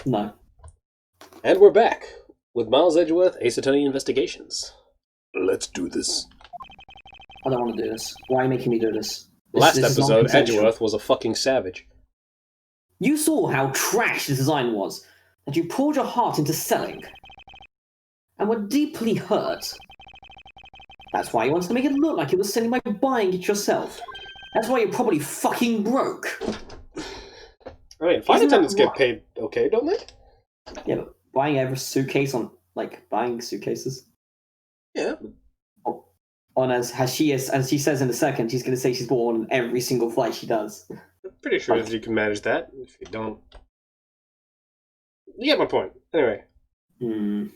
No. And we're back with Miles Edgeworth, Ace Attorney Investigations. Let's do this. I don't want to do this. Why are you making me do this? Last this episode, Edgeworth was a fucking savage. You saw how trash the design was, that you poured your heart into selling, and were deeply hurt. That's why you wanted to make it look like it was selling by buying it yourself. That's why you're probably fucking broke. I mean, flight attendants get paid okay, don't they? Yeah, but buying every suitcase on, buying suitcases? Yeah. On as she says in a second, she's going to say she's bought on every single flight she does. I'm pretty sure that you can manage that. If you don't... You get my point. Anyway. I'm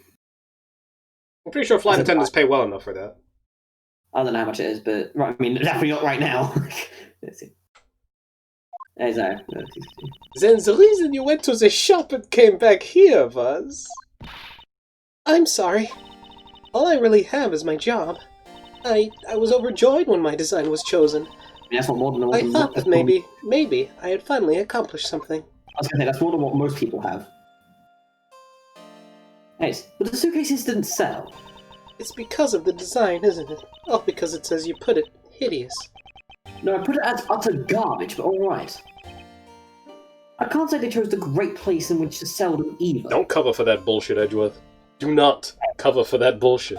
pretty sure flight attendants pay well enough for that. I don't know how much it is, but I mean, definitely not right now. Let's see. Then the reason you went to the shop and came back here was... I'm sorry. All I really have is my job. I was overjoyed when my design was chosen. That's what more than I thought that maybe I had finally accomplished something. I was going to say, that's more than what most people have. Hey, but the suitcases didn't sell. It's because of the design, isn't it? Oh, because it's, as you put it, hideous. No, I put it as utter garbage, but alright. I can't say they chose the great place in which to sell them either. Don't cover for that bullshit, Edgeworth. Do not cover for that bullshit.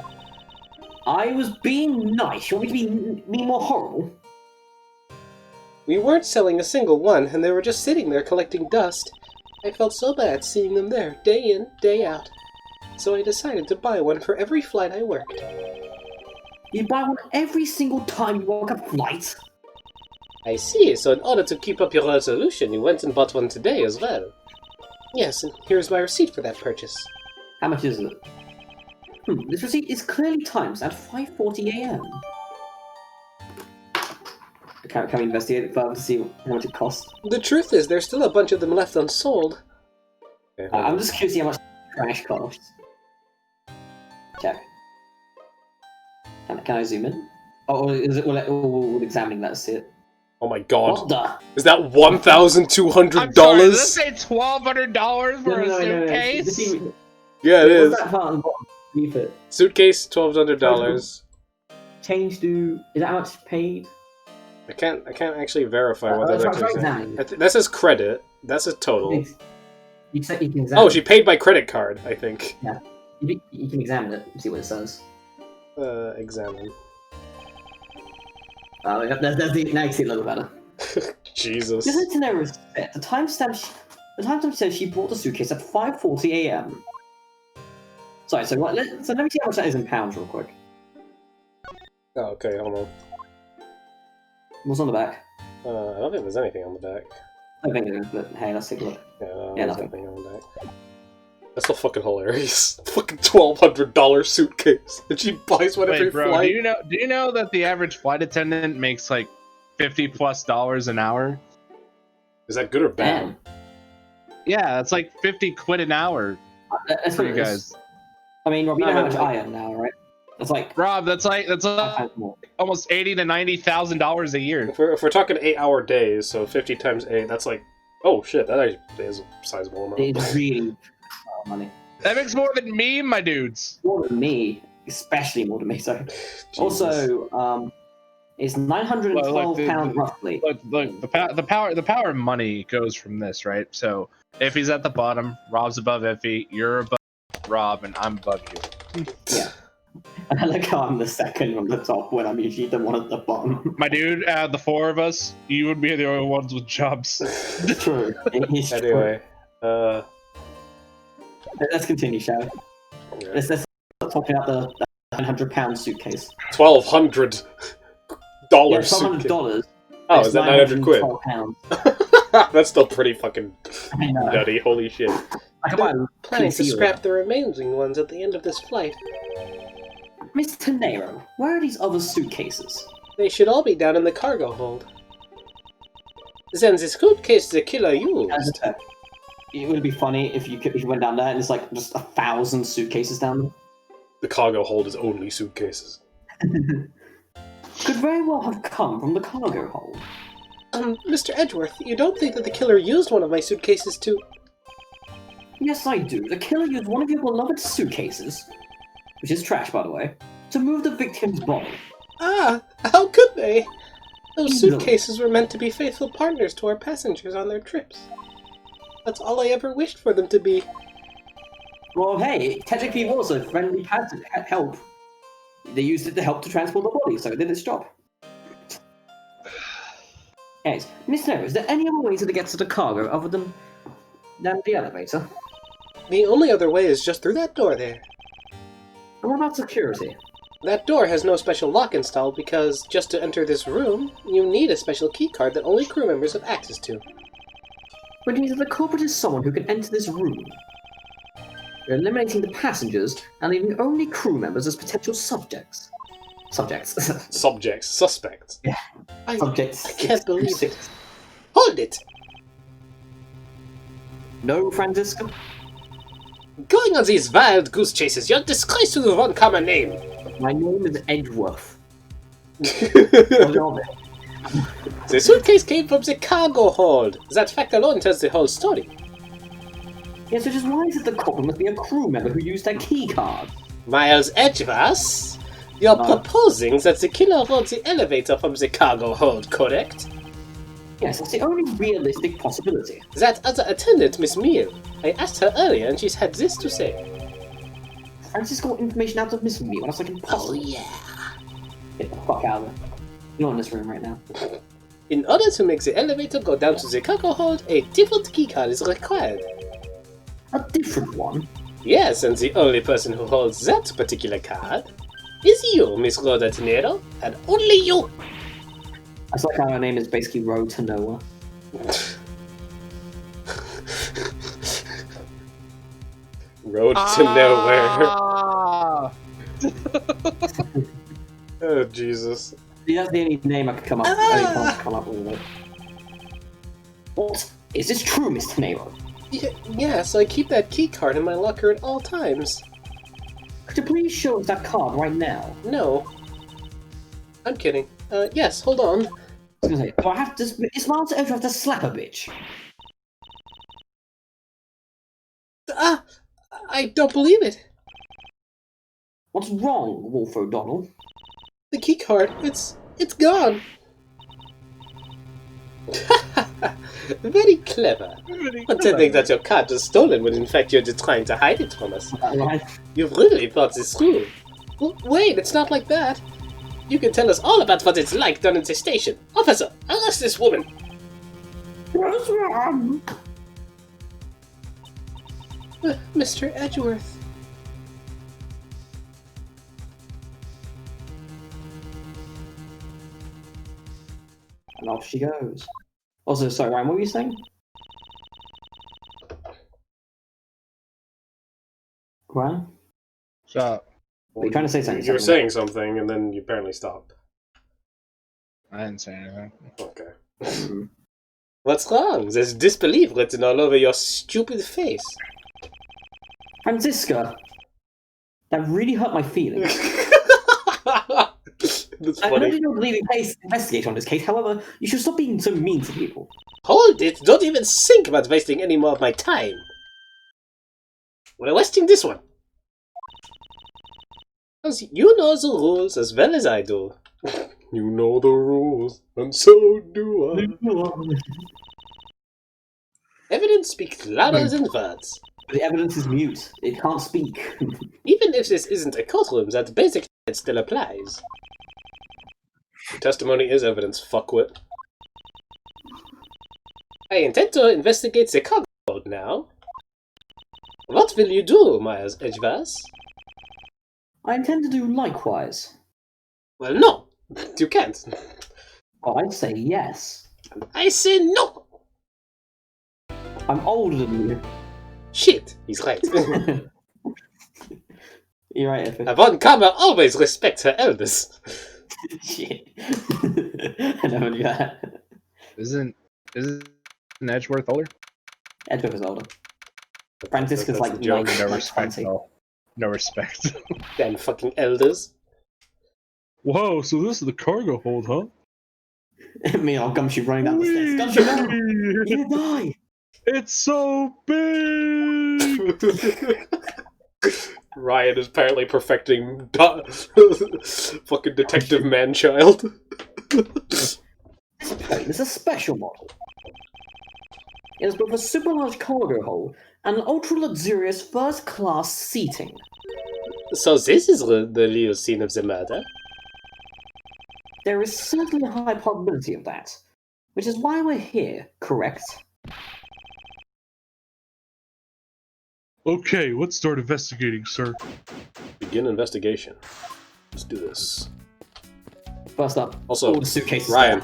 I was being nice. You want me to be more horrible? We weren't selling a single one, and they were just sitting there collecting dust. I felt so bad seeing them there, day in, day out. So I decided to buy one for every flight I worked. You buy one every single time you walk a flight? I see, so in order to keep up your resolution, you went and bought one today as well. Yes, and here's my receipt for that purchase. How much is it? This receipt is clearly timed at 5:40 a.m. Can we investigate it further to see how much it costs? The truth is, there's still a bunch of them left unsold. Okay, I'm just curious to see how much trash costs. Check. Can I zoom in? Oh, is it? Will examining that see it? Oh my god. What the? Is that $1,200? I'm sorry, does this say $1,200 for a suitcase? No. Yeah, it is. What's that part on the bottom? Leave it. Suitcase, $1,200. Change to... Is that how much paid? I can't actually verify what that actually says. that says credit. That says total. You can examine Oh, she paid by credit card, I think. Yeah. You can examine it and see what it says. Examine. Oh, now you can see it a little better. Jesus. Just need to know the timestamp says she bought the suitcase at 5:40 a.m. Sorry, so let me see how much that is in pounds real quick. Oh, okay, hold on. What's on the back? I don't think there's anything on the back. I think it is, but hey, let's take a look. Yeah, there's nothing on the back. That's so fucking hilarious. Fucking $1,200 suitcase, and she buys one every flight. Do you know that the average flight attendant makes like $50+ an hour? Is that good or bad? Yeah, it's like 50 quid an hour. That's for you guys. I mean, Rob, you know how much I earn now, right? That's like Rob. That's almost $80,000 to $90,000 a year. If we're talking 8-hour days, so 50 times 8, that's like, oh shit, that actually is a sizable amount. It's really money. That makes more than me, my dudes. More than me, especially more than me. So, also, it's £912 roughly. Look, the power of money goes from this, right? So, Iffy's at the bottom, Rob's above Iffy, you're above Rob, and I'm above you. Yeah. I like how I'm the second on the top when I'm usually the one at the bottom. My dude, the four of us, you would be the only ones with jobs. True. Anyway, let's continue, shall we? Yeah. Let's start talking about the £900 suitcase. $1,200 suitcase. $1,200. Oh, is that 900 quid? £912. That's still pretty fucking nutty. Holy shit. I'm planning to scrap the remaining ones at the end of this flight. Mr. Nero, where are these other suitcases? They should all be down in the cargo hold. Then the suitcase the killer used. It would be funny if you went down there and it's like just 1,000 suitcases down there. The cargo hold is only suitcases. Could very well have come from the cargo hold. Mr. Edgeworth, you don't think that the killer used one of my suitcases to... Yes, I do. The killer used one of your beloved suitcases, which is trash, by the way, to move the victim's body. Ah, how could they? Those Easily. suitcases were meant to be faithful partners to our passengers on their trips. That's all I ever wished for them to be. Well, hey, technically it was a friendly help. They used it to help to transport the body, so it did its job. Anyways, Miss Nero, is there any other way to get to the cargo other than the elevator? The only other way is just through that door there. And what about security? That door has no special lock installed because just to enter this room, you need a special keycard that only crew members have access to. Which means that the culprit is someone who can enter this room. You're eliminating the passengers and leaving only crew members as potential subjects. Subjects. Suspects. Yeah. I Subjects. can't believe it. Hold it! No, Francisco? Going on these wild goose chases, you're a disgrace to the one common name. My name is Edgeworth. The suitcase came from the cargo hold. That fact alone tells the whole story. Yes, which is why is it the culprit must be a crew member who used that key card? Miles Edgeworth, you're proposing that the killer rode the elevator from the cargo hold, correct? Yes, that's the only realistic possibility. That other attendant, Miss Meal. I asked her earlier and she's had this to say. Francisco got information out of Miss Meal. That's like impossible. Oh yeah. Get the fuck out of there. You're not in this room right now. In order to make the elevator go down to the cargo hold, a different keycard is required. A different one? Yes, and the only person who holds that particular card is you, Miss Rhoda Tenero, and only you! That's like how her name is basically Road to Nowhere. Road to nowhere. Oh, Jesus. See, that's the only name I could come up with. What? Is this true, Mr. Nero? Yes, I keep that key card in my locker at all times. Could you please show us that card right now? No. I'm kidding. Yes, hold on. I was gonna say, do I have to? Is Miles Edgeworth have to slap a bitch? Ah! I don't believe it. What's wrong, Wolf O'Donnell? The key card, it's gone. Very clever. Pretending that your card was stolen when in fact you're just trying to hide it from us. Right? You've really thought this through. Well, wait, it's not like that. You can tell us all about what it's like down in the station. Officer, arrest this woman. What's wrong? Mr. Edgeworth. And off she goes. Also, sorry, Ryan, what were you saying? Ryan? Shut up. Are you trying to say something? You were saying something, and then you apparently stopped. I didn't say anything. Okay. Mm-hmm. What's wrong? There's disbelief written all over your stupid face. Francisca, that really hurt my feelings. That's I know funny. you don't believe in investigation on this case, however, you should stop being so mean to people. Hold it! Don't even think about wasting any more of my time. We're wasting this one. Because you know the rules as well as I do. You know the rules, and so do I. Evidence speaks louder than words. The evidence is mute. It can't speak. Even if this isn't a courtroom, that basic shit still applies. Testimony is evidence, fuckwit. I intend to investigate the cargo hold now. What will you do, Miles Edgeworth? I intend to do likewise. Well, no, you can't. Well, I'd say yes. I say no! I'm older than you. Shit, he's right. You're right, Effie. A von Kammer always respects her elders. Shit. I never knew that. Isn't Edgeworth older? Edgeworth is older. Francisca's That's like the joke. 90, No like respect. 20. No. No respect. Damn fucking elders. Whoa! So this is the cargo hold, huh? Me, I'll Gumshoe running down the stairs. Gumshoe, no! You're gonna die! It's so big. Ryan is apparently perfecting fucking Detective Man-Child. This plane is a special model. It has both a super large cargo hold and an ultra-luxurious first-class seating. So this is the real scene of the murder? There is certainly a high probability of that, which is why we're here, correct? Okay, let's start investigating, sir. Begin investigation. Let's do this. First up, Also, all the suitcases. Ryan,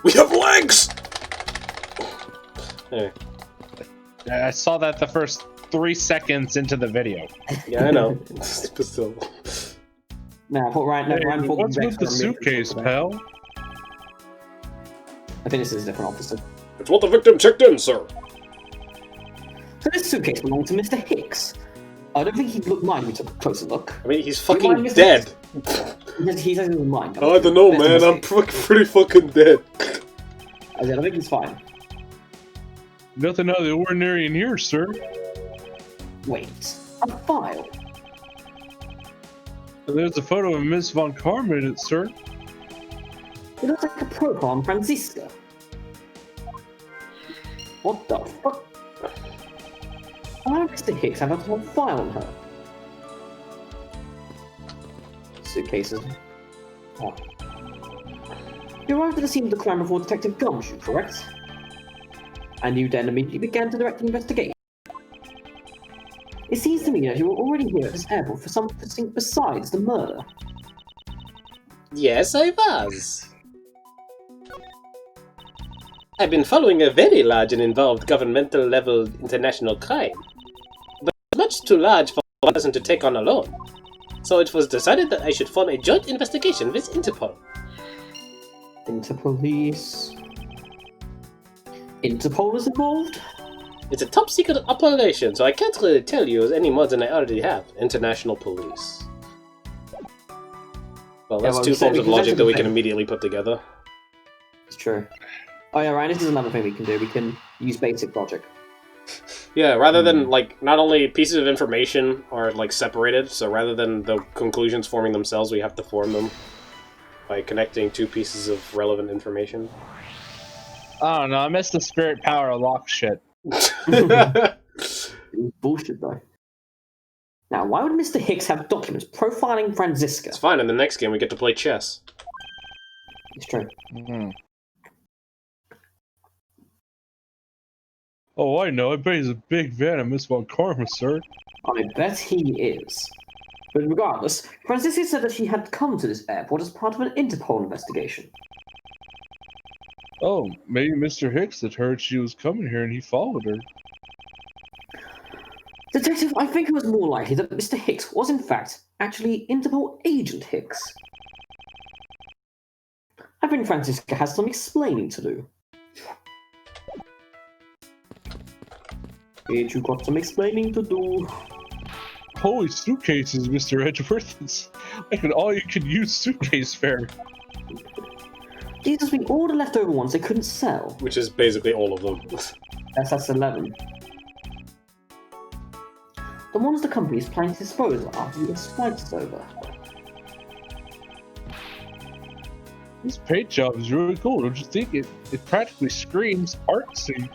we have legs! Hey. I saw that the first 3 seconds into the video. Yeah, I know. But still. Now, put Ryan. No, Hey, Ryan what's with the suitcase, pal? I think this is a different officer. It's what the victim checked in, sir. So this suitcase belonged to Mr. Hicks. I don't think he'd look mine if we took a closer look. I mean, he's Do you mind, fucking Mr. dead. He says he doesn't mind. I don't know, man. I'm pretty fucking dead. I think he's fine. Nothing out of the ordinary in here, sir. Wait, a file. There's a photo of Miss Von Karma in it, sir. It looks like a profile on Franziska. What the fuck? Why would Mr. Hicks have a whole file on her? Suitcases. Oh. You arrived at the scene of the crime before Detective Gumshoe, correct? And you then immediately began to direct the investigation. It seems to me that you were already here at this airport for something besides the murder. Yes, I was. I've been following a very large and involved governmental-level international crime, but much too large for one person to take on alone. So it was decided that I should form a joint investigation with Interpol. Interpolice. Interpol is involved? It's a top-secret operation, so I can't really tell you any more than I already have. International police. Well, that's two forms of logic that we can immediately put together. It's true. Oh yeah, Ryan, this is another thing we can do. We can use basic logic. Yeah, rather than, like, not only pieces of information are, like, separated, so rather than the conclusions forming themselves, we have to form them by connecting two pieces of relevant information. I don't know, I miss the spirit power of lock shit. It was bullshit, though. Now, why would Mr. Hicks have documents profiling Franziska? It's fine, in the next game we get to play chess. It's true. Mm-hmm. Oh, I know. I bet he's a big fan of Miss Von Karma, sir. I bet he is. But regardless, Franziska said that she had come to this airport as part of an Interpol investigation. Oh, maybe Mr. Hicks had heard she was coming here and he followed her. Detective, I think it was more likely that Mr. Hicks was in fact actually Interpol Agent Hicks. I think Franziska has some explaining to do. Ain't you got some explaining to do? Holy suitcases, Mr. Edgeworth. It's like an all-you-can-use suitcase fair. Jesus, we all the leftover ones they couldn't sell. Which is basically all of them. That's 11. The ones the company is planning to dispose of after the strike is over. This paint job is really cool, don't you think? It practically screams artsy.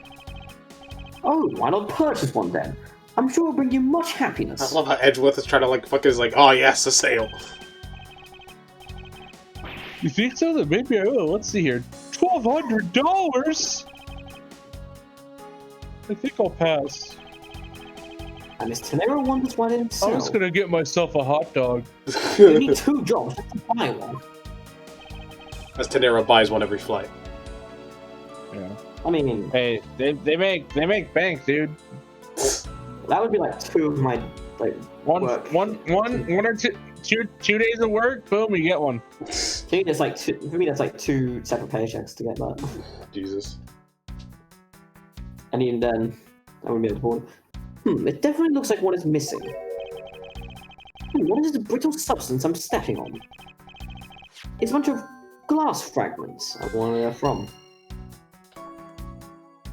Oh, why not purchase one then? I'm sure it'll bring you much happiness. I love how Edgeworth is trying to, like, fuck is like, oh yes, a sale. You think so? Then maybe I will. Let's see here. $1,200? I think I'll pass. And Miss Tenero wonders why they didn't sell. I was gonna get myself a hot dog. You need 2 jobs just to buy one. As Tenero buys one every flight. Yeah. I mean, Hey, they make bank, dude. that would be like 2 of my work. One or two days of work, boom, you get one. For me, that's like 2 separate paychecks to get that. Jesus. And even then, I wouldn't be able to afford. It definitely looks like one is missing. What is the brittle substance I'm stepping on? It's a bunch of glass fragments. I wonder where they're from.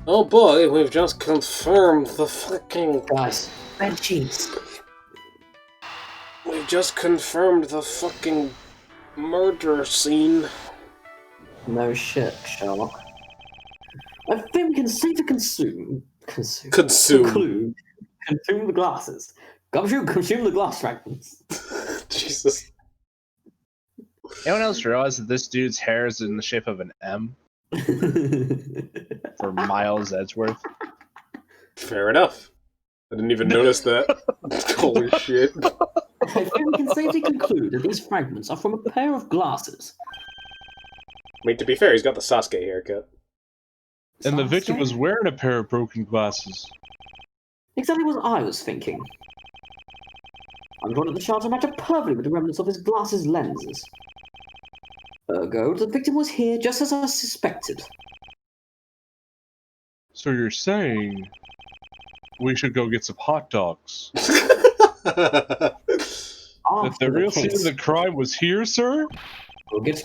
Oh boy, we've just confirmed the fucking... Guys, bed sheets. We just confirmed the fucking murder scene. No shit, Sherlock. I think we can safely consume Consume. the glasses. Consume the glass fragments. Jesus. Anyone else realize that this dude's hair is in the shape of an M for Miles Edgeworth? Fair enough. I didn't even notice that. Holy shit. I think we can safely conclude that these fragments are from a pair of glasses. I mean, to be fair, he's got the Sasuke haircut. And the victim was wearing a pair of broken glasses. Exactly what I was thinking. I'm drawn that the shards match up perfectly with the remnants of his glasses lenses. Ergo, the victim was here just as I suspected. So you're saying we should go get some hot dogs? That the real scene of the crime was here, sir? We'll get...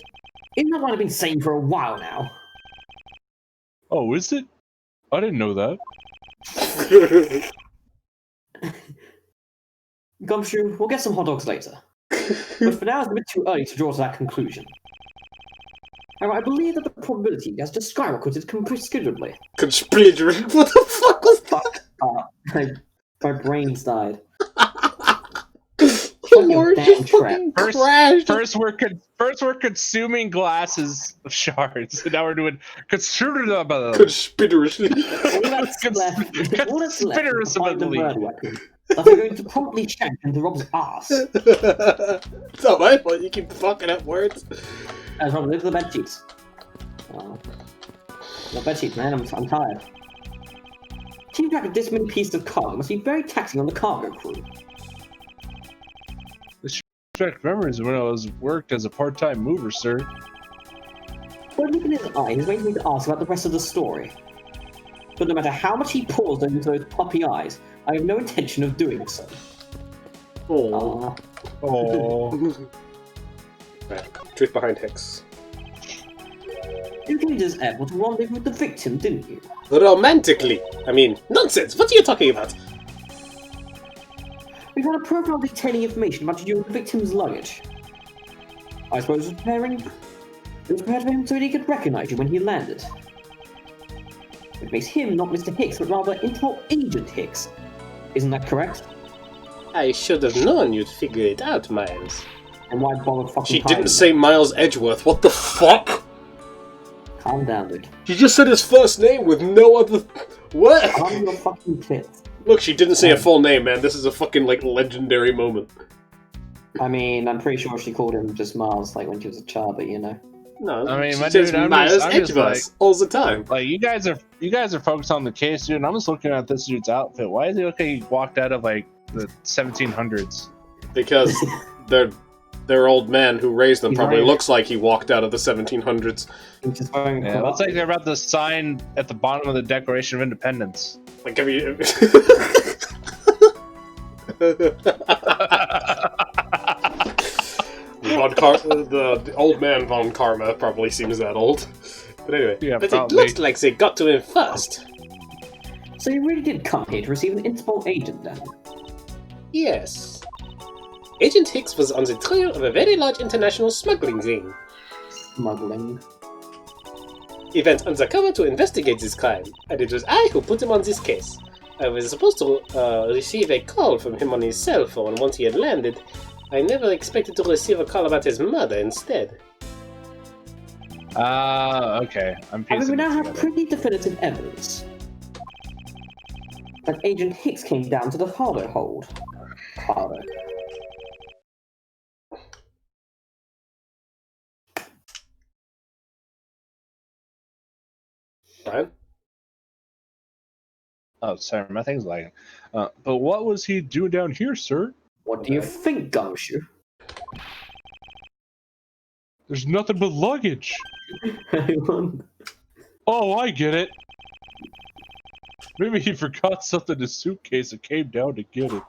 Isn't that what I've been saying for a while now? Oh, is it? I didn't know that. Gumshoe, we'll get some hot dogs later. But for now, it's a bit too early to draw to that conclusion. However, I believe that the probability has just skyrocketed considerably. Conspiracy? What the fuck was that? My brain's died. Lord, just fucking crashed. First we're consuming glasses of shards, and now we're doing Conspiracy. All that's left is the murder weapon that we're going to promptly shank into Rob's ass. It's not my fault, you keep fucking up words. As Rob, look at the bed sheets. The bed sheets, man, I'm tired. Keeping track of this many pieces of cargo must be very taxing on the cargo crew. Track memories of when I was worked as a part-time mover, sir. When looking in his eye, he's waiting for me to ask about the rest of the story. But no matter how much he pours into those puppy eyes, I have no intention of doing so. Oh. Right. Truth behind Hicks. You came to this airport to rendezvous with the victim, didn't you? Romantically? I mean, nonsense! What are you talking about? We found a profile detailing information about you and the victim's luggage. I suppose it was prepared for him so that he could recognize you when he landed. It makes him not Mr. Hicks, but rather Interpol Agent Hicks. Isn't that correct? I should have known you'd figure it out, Miles. And why bother fucking She didn't say Miles Edgeworth, what the fuck? Calm down, dude. She just said his first name with no other... What? Calm your fucking tits. Look, she didn't say a full name, man. This is a fucking, like, legendary moment. I mean, I'm pretty sure she called him just Miles, like, when she was a child, but you know. No, I mean, she my says dude, Miles I'm just Edgeworth like, all the time. Like you guys are focused on the case, dude. And I'm just looking at this dude's outfit. Why is he okay? He walked out of like the 1700s. Because their old man who raised them He's probably right. looks like he walked out of the 1700s. He's just wearing a Yeah, it looks like they're about to sign at the bottom of the Declaration of Independence. Like, have you... the old man Von Karma probably seems that old. But anyway. Yeah, but probably. it looks like they got to him first. So you really did come here to receive an Interpol agent, then? Yes. Agent Hicks was on the trail of a very large international smuggling ring. Smuggling. He went undercover to investigate this crime, and it was I who put him on this case. I was supposed to receive a call from him on his cell phone once he had landed. I never expected to receive a call about his mother instead. Okay. I'm piecing However, we now it have together. pretty definitive evidence that Agent Hicks came down to the cargo hold. Cargo. Brian? Oh, sorry, my thing's lagging. But what was he doing down here, sir? What do you think, Gumshoe? There's nothing but luggage. Hang on. Oh, I get it. Maybe he forgot something in his suitcase and came down to get it.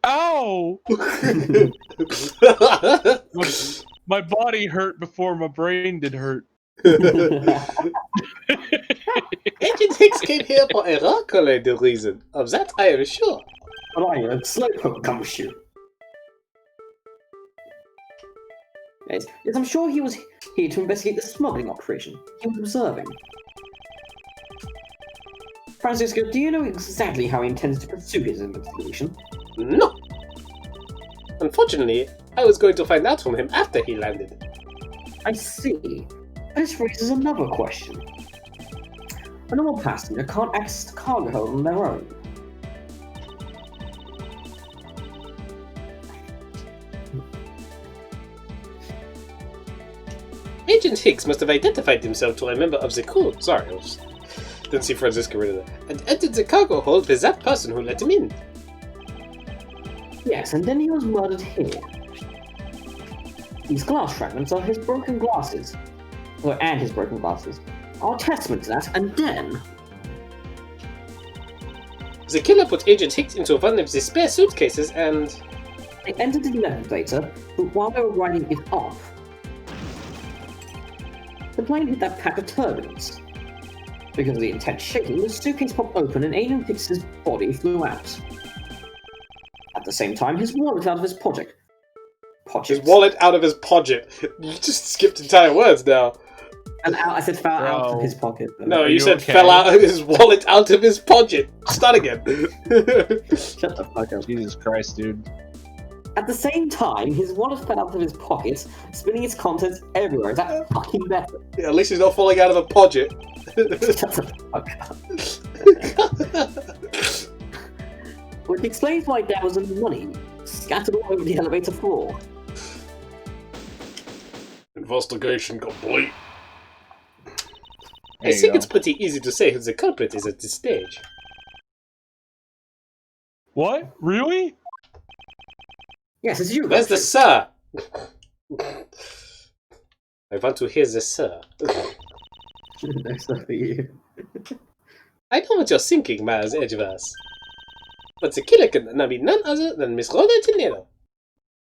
Ow! My body hurt before my brain did hurt. Agent Hicks came here for a rock-related reason. Of that I am sure. But I am Slowpoke Gumshoe. Yes, I'm sure he was here to investigate the smuggling operation. He was observing. Francisco, do you know exactly how he intends to pursue his investigation? No. Unfortunately, I was going to find out from him after he landed. I see. This raises another question. A normal passenger can't access the cargo hold on their own. Agent Hicks must have identified himself to a member of the crew. Sorry, I didn't see Francisco read that. And entered the cargo hold with that person who let him in. Yes, and then he was murdered here. These glass fragments are his broken glasses. And his broken glasses are a testament to that, and then... The killer put Agent Hicks into one of the spare suitcases and... They entered the elevator, but while they were riding it up, the plane hit that patch of turbulence. Because of the intense shaking, the suitcase popped open and Agent Hicks' body flew out. At the same time, his wallet out of his pocket. His wallet out of his pocket. You just skipped entire words now. And I said fell out of his pocket. No, you said fell out of his wallet out of his pocket. Start again. Shut the fuck up. Jesus Christ, dude. At the same time, his wallet fell out of his pocket, spilling its contents everywhere. Is that fucking better? Yeah, at least he's not falling out of a pocket. Shut the fuck up. Which explains why there was money scattered all over the elevator floor. Investigation complete. There I you think go. it's pretty easy to say who the culprit is at this stage. What? Really? Yes, it's you. Where's the sir? I want to hear the sir. No stuff for you. I know what you're thinking, Miles Edgeworth. But the killer can now be none other than Miss Rhoda Tenero.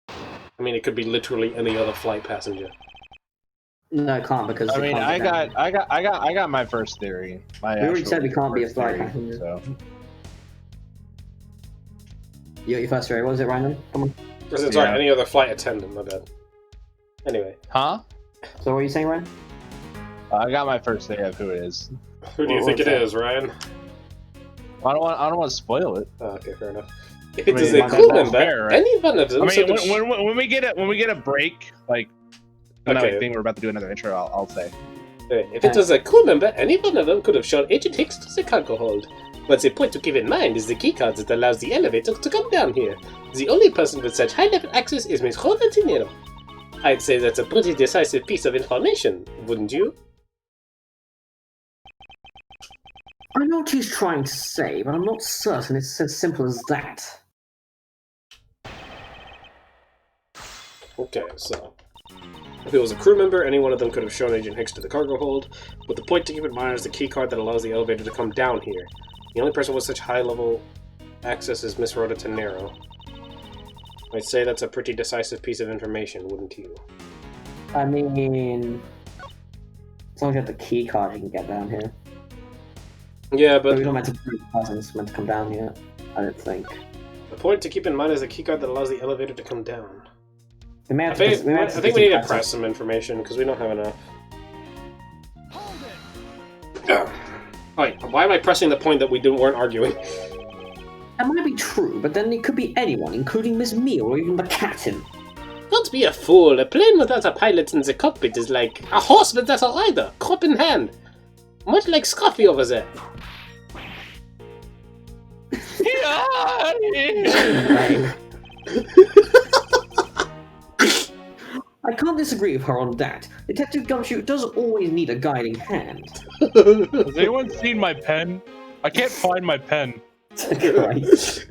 I mean, it could be literally any other flight passenger. No, it can't because I mean, I got my first theory. My We already actual said we can't be a first flight theory, passenger. So. You got your first theory. What was it, Ryan? Come on. Sorry, Yeah. any other flight attendant, my bad. Anyway. Huh? So what are you saying, Ryan? I got my first theory of who it is. Who do you think it is, Ryan? I don't want to spoil it. Oh, okay, fair enough. If it I mean, is a that's crew fair, member, right? any one of them... I mean, sort of when we get a break, like, Okay. I think we're about to do another intro. I'll say. If it was a crew member, any one of them could have shown Agent Hicks to the cargo hold. But the point to keep in mind is the keycard that allows the elevator to come down here. The only person with such high-level access is Miss Rhoda Tenero. I'd say that's a pretty decisive piece of information, wouldn't you? I know what he's trying to say, but I'm not certain it's as simple as that. Okay, so... If it was a crew member, any one of them could have shown Agent Hicks to the cargo hold, but the point to keep in mind is the keycard that allows the elevator to come down here. The only person with such high-level access is Miss Rhoda Tenero. I'd say that's a pretty decisive piece of information, wouldn't you? I mean, as long as you have the key card, you can get down here. Yeah, But but we don't meant to prove the person's meant to come down yet. I don't think. the point to keep in mind is the keycard that allows the elevator to come down. We may I have to, think, we may I have to think we need to press press some information, because we don't have enough. Wait, why am I pressing the point that we weren't arguing? That might be true, but then it could be anyone, including Miss Meal or even the captain. Don't be a fool. A plane without a pilot in the cockpit is like a horse without a rider, crop in hand. Much like Scruffy over there. I can't disagree with her on that. Detective Gumshoe does always need a guiding hand. Has anyone seen my pen? I can't find my pen. Christ.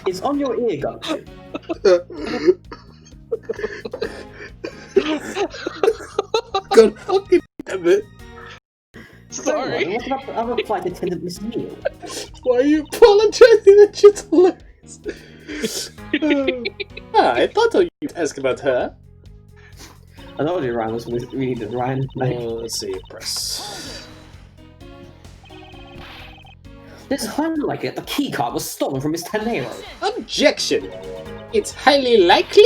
It's on your ear, Gumshoe. God fucking damn it. Sorry. What about the other flight attendant, Miss Neal? Why are you apologizing? That shit's hilarious. I thought you'd ask about her. I told you Ryan was we needed Ryan. Let's see, press. This is highly likely that the keycard was stolen from Mr. Nero. Objection! It's highly likely?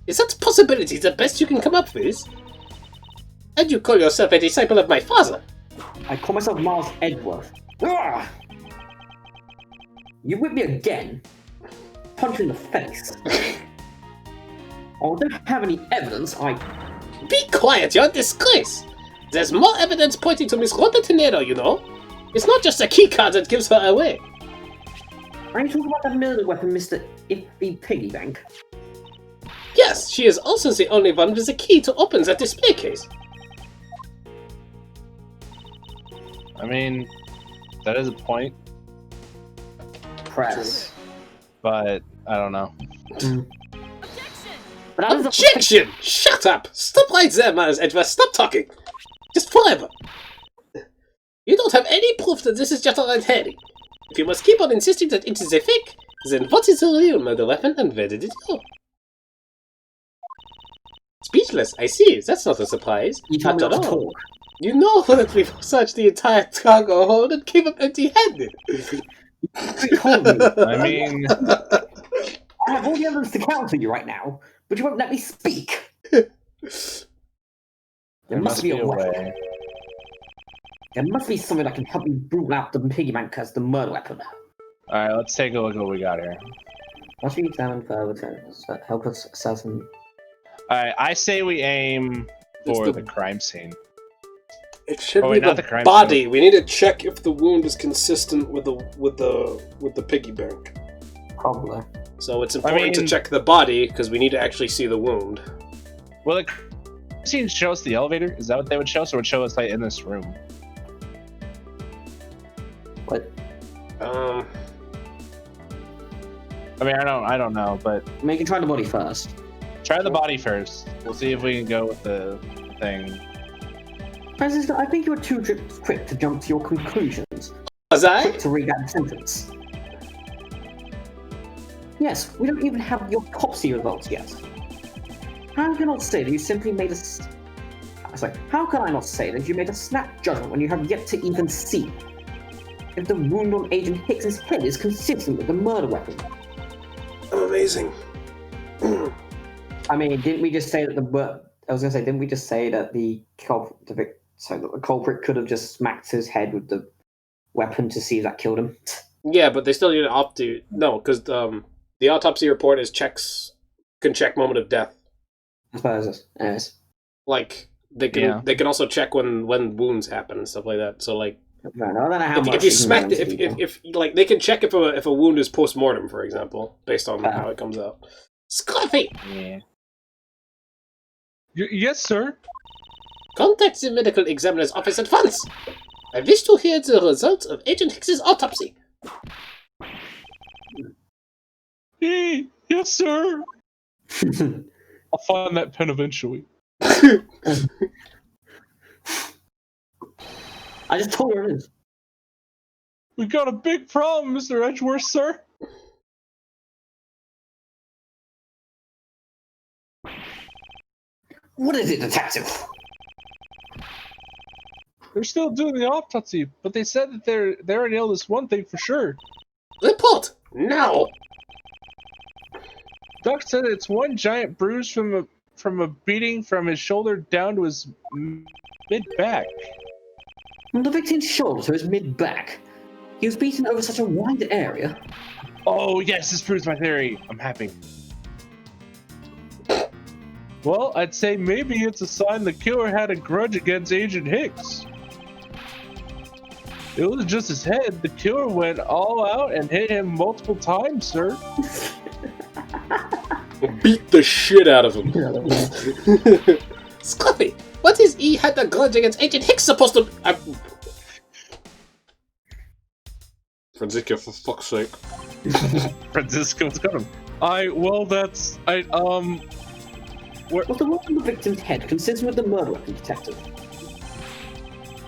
Is that possibility the best you can come up with? And you call yourself a disciple of my father? I call myself Miles Edgeworth. Ugh! You whip me again. Punch you in the face. I don't have any evidence. Be quiet, you're a disgrace! There's more evidence pointing to Miss Rhoda Tenero, you know? It's not just a keycard that gives her away. Are you talking about the murder weapon, Mr. Iffy Piggy Bank? Yes, she is also the only one with a key to open that display case. I mean, that is a point, Press. but I don't know. But Objection! Shut up! Stop right there, Miles Edgeworth. Stop talking. Just forever. You don't have any proof that this is just a red herring. If you must keep on insisting that it is a fake, then what is the real murder weapon and where did it go? Speechless, I see. That's not a surprise. You told me Not not at to all. talk. You know that we've searched the entire cargo hold and came up empty-handed. You told me. I mean, I have all the evidence to counter you right now, but you won't let me speak. there must be a way. There must be something that can help me rule out the piggy bank as the murder weapon. Alright, let's take a look at what we got here. Must we examine further to help us assess and... Alright, I say we aim for It's the crime scene. It should Oh, be wait, not the the crime body. We need to check if the wound is consistent with the piggy bank. Probably. So it's important to check the body because we need to actually see the wound. Will the crime scene show us the elevator? Is that what they would show us, or would show us like in this room? What? I mean, I don't know, but I mean, you can try the body first. try the body first. We'll see if we can go with the thing. Francis, I think you were too quick to jump to your conclusions. Was I? Quick to read that sentence. Yes, we don't even have your autopsy results yet. How can I not say that you simply made a... how can I not say that you made a snap judgment when you have yet to even see if the wound on Agent Hicks's head is consistent with the murder weapon? I'm amazing. I mean, didn't we just say that didn't we just say that the culprit could have just smacked his head with the weapon to see if that killed him? Yeah, but they still need to No, because the autopsy report can check moment of death. I suppose it is. Like they can also check when wounds happen and stuff like that. So like, I don't know how much if you smacked it, if like they can check if a wound is post mortem, for example, based on how it comes out. Scruffy. Yeah. Yes, sir. Contact the medical examiner's office at once. I wish to hear the results of Agent Hicks's autopsy. Hey, yes, sir. I'll find that pen eventually. I just told her it is. We got a big problem, Mr. Edgeworth, sir. What is it, detective? They're still doing the autopsy, but they said that they're an illness. One thing for sure. Report now. Doc said it's one giant bruise from a beating from his shoulder down to his mid-back. From the victim's shoulder to his mid-back. He was beaten over such a wide area. Oh, yes, this proves my theory. I'm happy. Well, I'd say maybe it's a sign the killer had a grudge against Agent Hicks. It was just his head. The killer went all out and hit him multiple times, sir. Beat the shit out of him. Scruffy, what is he had a grudge against Agent Hicks supposed to... Francisco, for fuck's sake. Francisco's got him. Was the wound on the victim's head consistent with the murder weapon, detective?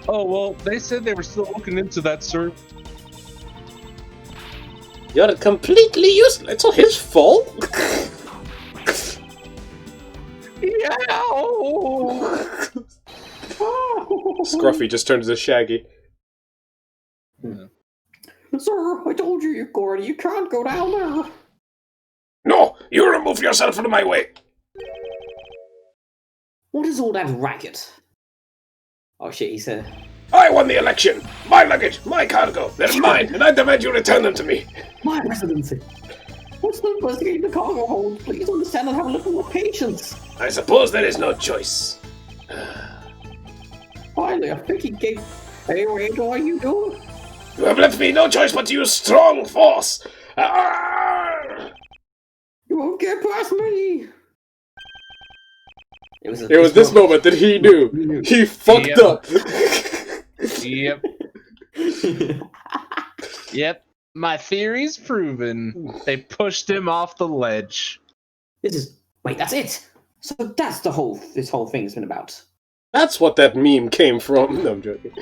Oh, well, they said they were still looking into that, sir. You're completely useless. It's not his fault. Scruffy just turns to Shaggy. Sir, I told you, Gordy, you can't go down there. No, you remove yourself from my way. What is all that racket? Oh shit, he said. I won the election. My luggage, my cargo, they're mine, and I demand you return them to me. My presidency. What's the investigating the cargo hold? Please understand and have a little more patience. I suppose there is no choice. Finally, I think he gave. Hey, wait, what are you doing? You have left me no choice but to use strong force. Arrgh! You won't get past me. It was this moment that he knew. He fucked up. Yep. Yep. My theory's proven. They pushed him off the ledge. Wait, that's it. So that's this whole thing's been about. That's what that meme came from. No, I'm joking.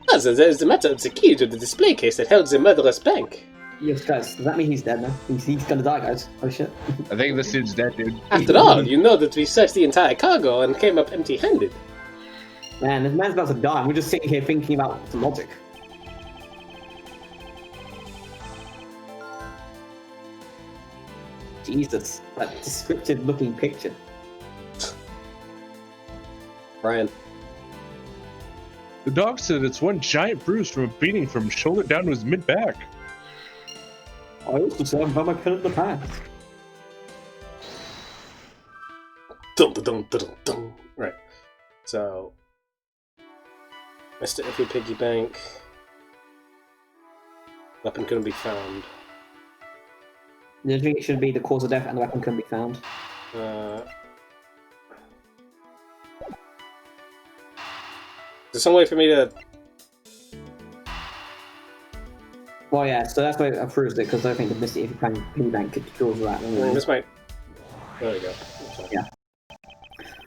There's the matter of the key to the display case that held the murderous bank. Yes, guys, does that mean he's dead now? He's gonna die, guys. Oh shit. I think this dude's dead, dude. After all, you know that we searched the entire cargo and came up empty-handed. Man, this man's about to die, and we're just sitting here thinking about the logic. Jesus, that descriptive-looking picture. Brian. The dog said it's one giant bruise from a beating from shoulder down to his mid-back. I also said I found my pen in the past. Dun, dun, dun, dun, dun. Right. So, Mr. Iffy Piggy Bank. Weapon couldn't be found. I think it should be the cause of death and the weapon couldn't be found. Is there some way for me to... Well, yeah, so that's why I proved it, because I think the Mr. Iffy Piggy Bank could cause that. This might... There we go. Yeah.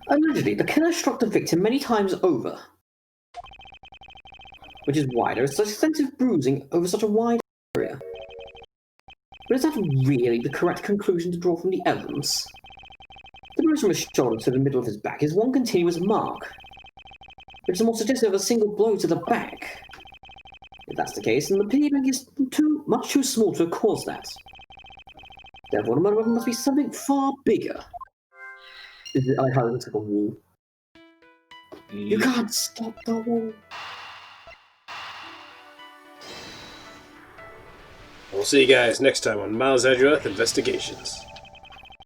Allegedly, the killer struck the victim many times over. Which is why there is such extensive bruising over such a wide area. But is that really the correct conclusion to draw from the evidence? The bruise from his shoulder to the middle of his back is one continuous mark, which is more suggestive of a single blow to the back. If that's the case, then the piggy bank is much too small to have caused that. Therefore, the murder weapon must be something far bigger. I like how it looks like a wall. You can't stop the wall. We'll see you guys next time on Miles Edgeworth Investigations.